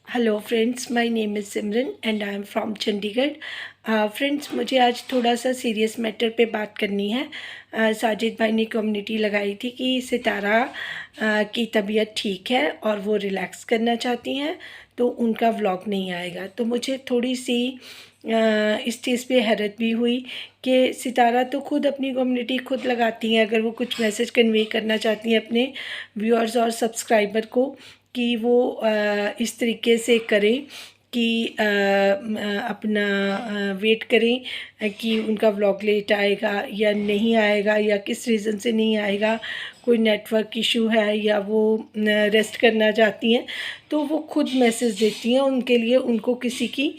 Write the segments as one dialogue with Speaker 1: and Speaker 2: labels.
Speaker 1: Hello friends, my name is Simran and I am from Chandigarh. Friends, मुझे आज थोड़ा सा सीरियस मैटर पे बात करनी है। साजिद भाई ने कम्युनिटी लगाई थी कि सितारा की तबीयत ठीक है और वो रिलैक्स करना चाहती हैं, तो उनका व्लॉग नहीं आएगा। तो मुझे थोड़ी सी इस चीज़ पे हैरत भी हुई कि सितारा तो खुद अपनी कम्युनिटी खुद लगाती हैं। अगर वो कुछ मैसेज कन्वे करना चाहती हैं अपने व्यूअर्स और सब्सक्राइबर को कि वो इस तरीके से करें कि अपना वेट करें कि उनका व्लॉग लेट आएगा या नहीं आएगा, या किस रीज़न से नहीं आएगा, कोई नेटवर्क इशू है या वो रेस्ट करना चाहती हैं, तो वो खुद मैसेज देती हैं। उनके लिए उनको किसी की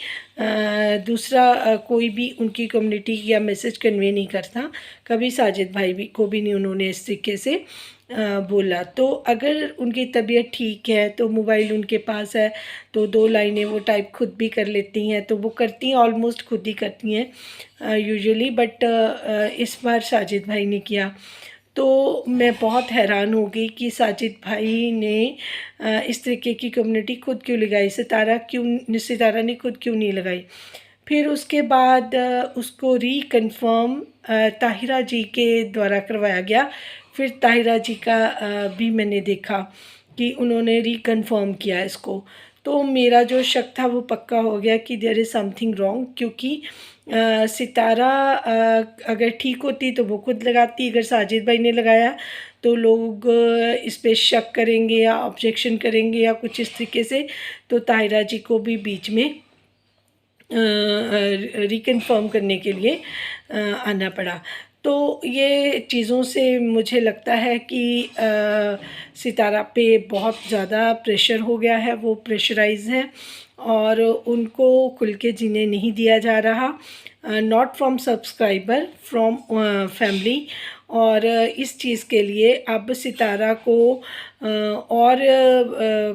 Speaker 1: दूसरा कोई भी उनकी कम्युनिटी या मैसेज कन्वे नहीं करता। कभी साजिद भाई भी को भी नहीं उन्होंने इस तरीके से बोला। तो अगर उनकी तबीयत ठीक है तो मोबाइल उनके पास है, तो 2 लाइनें वो टाइप खुद भी कर लेती हैं, तो वो करती हैं, ऑलमोस्ट खुद ही करती हैं यूजुअली। बट इस बार साजिद भाई ने किया, तो मैं बहुत हैरान हो गई कि साजिद भाई ने इस तरीके की कम्युनिटी खुद क्यों लगाई, सितारा ने खुद क्यों नहीं लगाई। फिर उसके बाद उसको रीकन्फर्म ताहिरा जी के द्वारा करवाया गया। फिर ताहिरा जी का भी मैंने देखा कि उन्होंने रीकन्फर्म किया इसको, तो मेरा जो शक था वो पक्का हो गया कि देयर इज़ समथिंग रॉन्ग। क्योंकि सितारा अगर ठीक होती तो वो खुद लगाती, अगर साजिद भाई ने लगाया तो लोग इस पे शक करेंगे या ऑब्जेक्शन करेंगे या कुछ इस तरीके से, तो ताहिरा जी को भी बीच में रिकन्फर्म करने के लिए आना पड़ा। तो ये चीज़ों से मुझे लगता है कि सितारा पे बहुत ज़्यादा प्रेशर हो गया है, वो प्रेशराइज़ हैं और उनको खुल के जीने नहीं दिया जा रहा, not from subscriber, from family. और इस चीज़ के लिए अब सितारा को और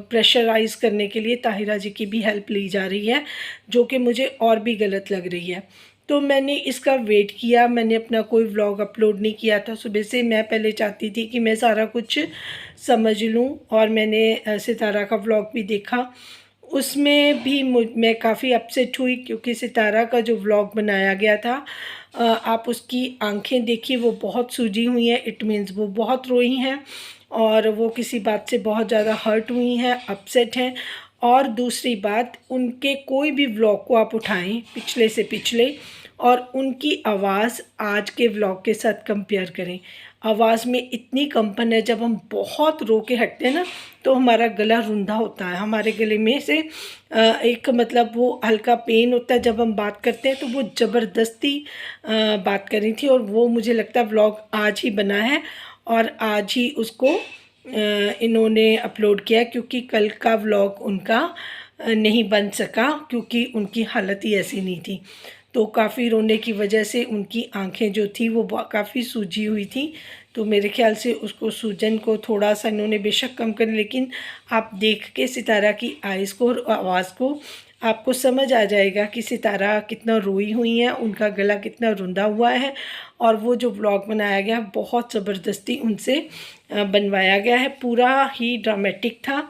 Speaker 1: प्रेशराइज़ करने के लिए ताहिरा जी की भी हेल्प ली जा रही है, जो कि मुझे और भी गलत लग रही है। तो मैंने इसका वेट किया, मैंने अपना कोई व्लॉग अपलोड नहीं किया था सुबह से। मैं पहले चाहती थी कि मैं सारा कुछ समझ लूँ, और मैंने सितारा का व्लॉग भी देखा। उसमें भी मैं काफ़ी अपसेट हुई, क्योंकि सितारा का जो व्लॉग बनाया गया था, आप उसकी आंखें देखिए, वो बहुत सूजी हुई हैं। इट मीन्स वो बहुत रोई हैं और वो किसी बात से बहुत ज़्यादा हर्ट हुई हैं, अपसेट हैं। और दूसरी बात, उनके कोई भी व्लॉग को आप उठाएं पिछले से पिछले, और उनकी आवाज़ आज के व्लॉग के साथ कंपेयर करें, आवाज़ में इतनी कंपन है। जब हम बहुत रो के हटते हैं ना, तो हमारा गला रुंधा होता है, हमारे गले में से एक मतलब वो हल्का पेन होता है जब हम बात करते हैं। तो वो ज़बरदस्ती बात कर रही थी, और वो मुझे लगता है व्लॉग आज ही बना है और आज ही उसको इन्होंने अपलोड किया, क्योंकि कल का व्लॉग उनका नहीं बन सका, क्योंकि उनकी हालत ही ऐसी नहीं थी। तो काफ़ी रोने की वजह से उनकी आंखें जो थी वो काफ़ी सूजी हुई थी। तो मेरे ख्याल से उसको सूजन को थोड़ा सा इन्होंने बेशक कम कर, लेकिन आप देख के सितारा की आइज़ को और आवाज़ को आपको समझ आ जाएगा कि सितारा कितना रोई हुई हैं, उनका गला कितना रुंधा हुआ है। और वो जो व्लॉग बनाया गया बहुत ज़बरदस्ती उनसे बनवाया गया है, पूरा ही ड्रामेटिक था।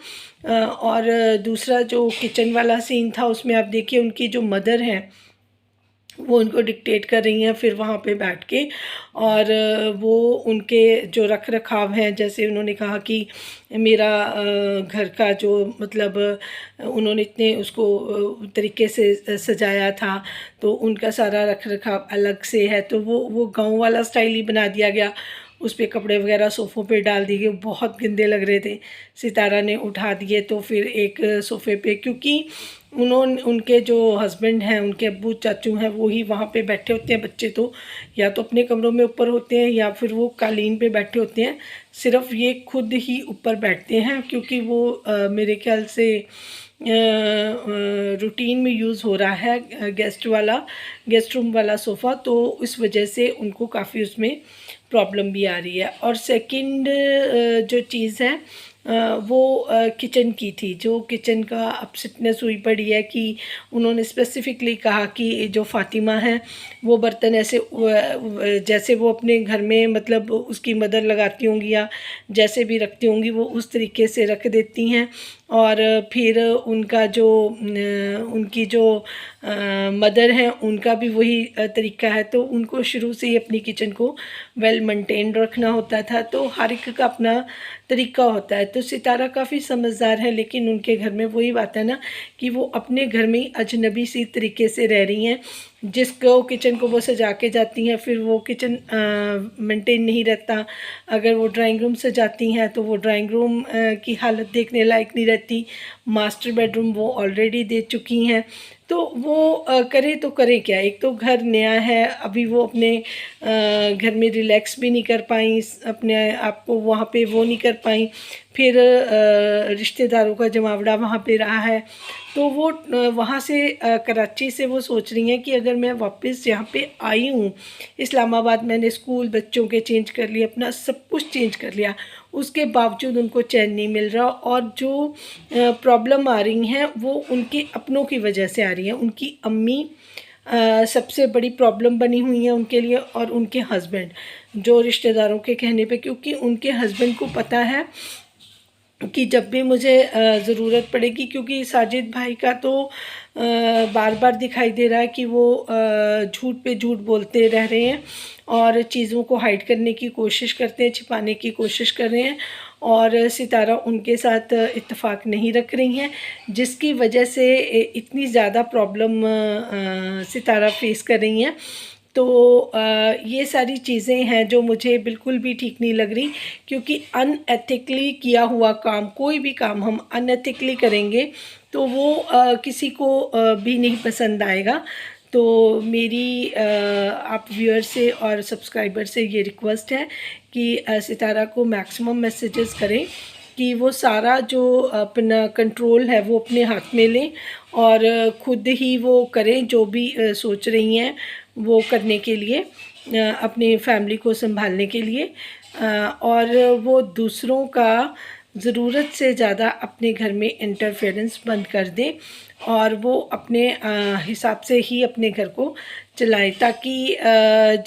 Speaker 1: और दूसरा जो किचन वाला सीन था, उसमें आप देखिए उनकी जो मदर हैं वो उनको डिक्टेट कर रही हैं फिर वहाँ पे बैठ के। और वो उनके जो रख रखाव हैं, जैसे उन्होंने कहा कि मेरा घर का जो मतलब उन्होंने इतने उसको तरीके से सजाया था, तो उनका सारा रख रखाव अलग से है, तो वो गांव वाला स्टाइल ही बना दिया गया। उस पे कपड़े वगैरह सोफ़ों पे डाल दिए गए, बहुत गंदे लग रहे थे। सितारा ने उठा दिए, तो फिर एक सोफ़े पे, क्योंकि उनके जो हस्बैंड हैं, उनके अब्बू चाचू हैं, वो ही वहाँ पे बैठे होते हैं। बच्चे तो या तो अपने कमरों में ऊपर होते हैं या फिर वो कालीन पे बैठे होते हैं। सिर्फ ये खुद ही ऊपर बैठते हैं, क्योंकि वो मेरे ख्याल से रूटीन में यूज़ हो रहा है गेस्ट रूम वाला सोफ़ा, तो इस वजह से उनको काफ़ी उसमें प्रॉब्लम भी आ रही है। और सेकंड जो चीज़ है वो किचन की थी। जो किचन का अपसेटनेस हुई पड़ी है कि उन्होंने स्पेसिफिकली कहा कि जो फ़ातिमा है वो बर्तन ऐसे जैसे वो अपने घर में मतलब उसकी मदर लगाती होंगी या जैसे भी रखती होंगी, वो उस तरीके से रख देती हैं। और फिर उनका जो उनकी जो मदर हैं उनका भी वही तरीका है। तो उनको शुरू से ही अपनी किचन को वेल मेंटेन रखना होता था। तो हर एक का अपना तरीका होता है। तो सितारा काफ़ी समझदार है, लेकिन उनके घर में वही बात है ना कि वो अपने घर में ही अजनबी सी तरीके से रह रही हैं। जिसको किचन को वो सजा के जाती हैं, फिर वो किचन मेंटेन नहीं रहता। अगर वो ड्राइंग रूम सजाती हैं तो वो ड्राइंग रूम की हालत देखने लायक नहीं रहती। मास्टर बेडरूम वो ऑलरेडी दे चुकी हैं। तो वो करे तो करे क्या। एक तो घर नया है, अभी वो अपने घर में रिलैक्स भी नहीं कर पाई, अपने आप को वहाँ पे वो नहीं कर पाई। फिर रिश्तेदारों का जमावड़ा वहाँ पे रहा है। तो वो वहाँ से कराची से वो सोच रही हैं कि अगर मैं वापस यहाँ पे आई हूँ इस्लामाबाद, मैंने स्कूल बच्चों के चेंज कर लिए, अपना सब कुछ चेंज कर लिया, उसके बावजूद उनको चैन नहीं मिल रहा। और जो प्रॉब्लम आ रही हैं वो उनके अपनों की वजह से आ रही हैं। उनकी अम्मी सबसे बड़ी प्रॉब्लम बनी हुई है उनके लिए, और उनके हस्बैंड जो रिश्तेदारों के कहने पे, क्योंकि उनके हस्बैंड को पता है कि जब भी मुझे ज़रूरत पड़ेगी, क्योंकि साजिद भाई का तो बार बार दिखाई दे रहा है कि वो झूठ पे झूठ बोलते रह रहे हैं और चीज़ों को हाइड करने की कोशिश करते हैं, छिपाने की कोशिश कर रहे हैं। और सितारा उनके साथ इत्तेफाक नहीं रख रही हैं, जिसकी वजह से इतनी ज़्यादा प्रॉब्लम सितारा फेस कर रही हैं। तो ये सारी चीज़ें हैं जो मुझे बिल्कुल भी ठीक नहीं लग रही, क्योंकि अनएथिकली किया हुआ काम, कोई भी काम हम अनएथिकली करेंगे तो वो किसी को भी नहीं पसंद आएगा। तो मेरी आप व्यूअर से और सब्सक्राइबर से ये रिक्वेस्ट है कि सितारा को मैक्सिमम मैसेजेस करें कि वो सारा जो अपना कंट्रोल है वो अपने हाथ में लें और ख़ुद ही वो करें जो भी सोच रही हैं वो करने के लिए, अपनी फैमिली को संभालने के लिए। और वो दूसरों का ज़रूरत से ज़्यादा अपने घर में इंटरफेरेंस बंद कर दें और वो अपने हिसाब से ही अपने घर को चलाएं, ताकि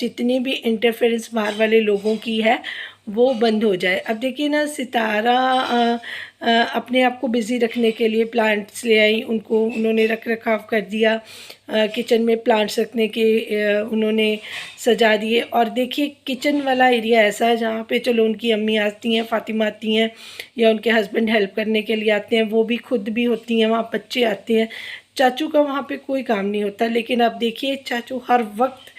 Speaker 1: जितनी भी इंटरफेरेंस बाहर वाले लोगों की है वो बंद हो जाए। अब देखिए ना, सितारा अपने आप को बिज़ी रखने के लिए प्लांट्स ले आई, उनको उन्होंने रख रखाव कर दिया, किचन में प्लांट्स रखने के उन्होंने सजा दिए। और देखिए किचन वाला एरिया ऐसा है जहाँ पे चलो उनकी अम्मी आती हैं, फ़ातिमा आती हैं, या उनके हस्बैंड हेल्प करने के लिए आते हैं, वो भी खुद भी होती हैं, वहाँ बच्चे आते हैं, चाचू का वहाँ पे कोई काम नहीं होता। लेकिन अब देखिए चाचू हर वक्त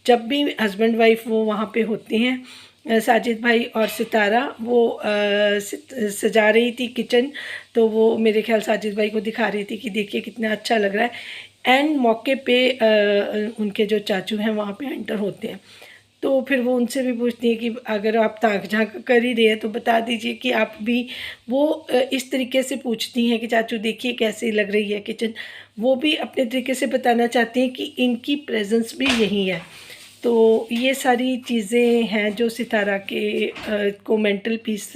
Speaker 1: जब भी हस्बैंड वाइफ वो वहाँ पे होते हैं, साजिद भाई और सितारा, वो सजा रही थी किचन, तो वो मेरे ख्याल साजिद भाई को दिखा रही थी कि देखिए कितना अच्छा लग रहा है। एंड मौके पे उनके जो चाचू हैं वहाँ पे एंटर होते हैं, तो फिर वो उनसे भी पूछती हैं कि अगर आप ताक झांक कर ही रहे हैं तो बता दीजिए कि आप भी, वो इस तरीके से पूछती हैं कि चाचू देखिए कैसी लग रही है किचन। वो भी अपने तरीके से बताना चाहती हैं कि इनकी प्रेजेंस भी यही है। तो ये सारी चीज़ें हैं जो सितारा के को मेंटल पीस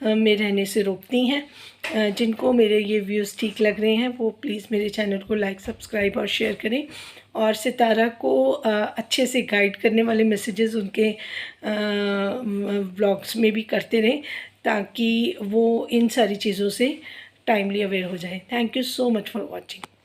Speaker 1: में रहने से रोकती हैं। जिनको मेरे ये व्यूज़ ठीक लग रहे हैं वो प्लीज़ मेरे चैनल को लाइक, सब्सक्राइब और शेयर करें, और सितारा को अच्छे से गाइड करने वाले मैसेजेस उनके व्लॉग्स में भी करते रहें, ताकि वो इन सारी चीज़ों से टाइमली अवेयर हो जाए। Thank you so much for watching.